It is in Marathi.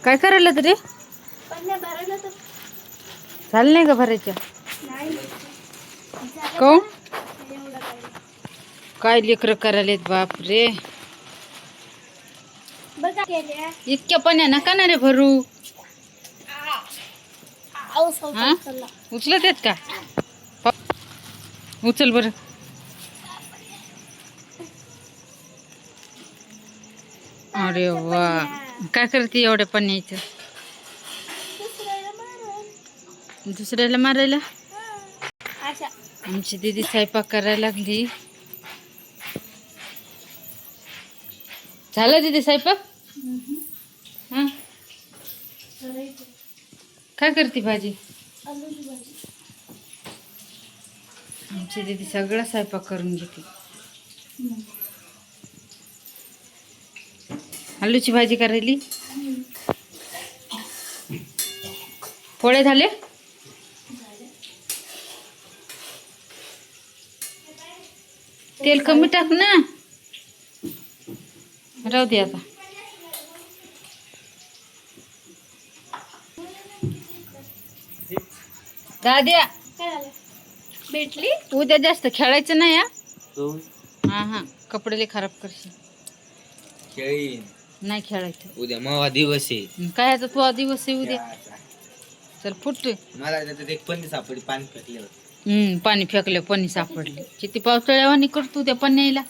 काय करायला तरी चाल नाही का भरायच्या को काय लेकर करायलेत बाप रे इतक्या पाण्या नका ना रे भरू हा उचलत आहेत का उचल बर अरे वा काय करते एवढ्या पाण्याचं दुसऱ्याला मारायला आमची दीदी स्वयंपाक करायला लागली झालं दीदी स्वयंपाक हा काय करते भाजी आमची दीदी सगळा स्वयंपाक करून घेते आलूची भाजी करायली पोळे झाले तेल कमी टाक ना राहू दे आता दाद्या भेटली उद्या जास्त खेळायचं नाही हा हा कपडे लय खराब करशील खेळीन नाही खेळायचं उद्या मावा दिवस आहे काय आता तू दिवस आहे उद्या चल फुटतोय मला त्याच्यात एक पण सापडी पाणी फेकले होते पाणी फेकलं पाणी सापडले किती पावसाळ्यावानी करतो त्या पाण्याला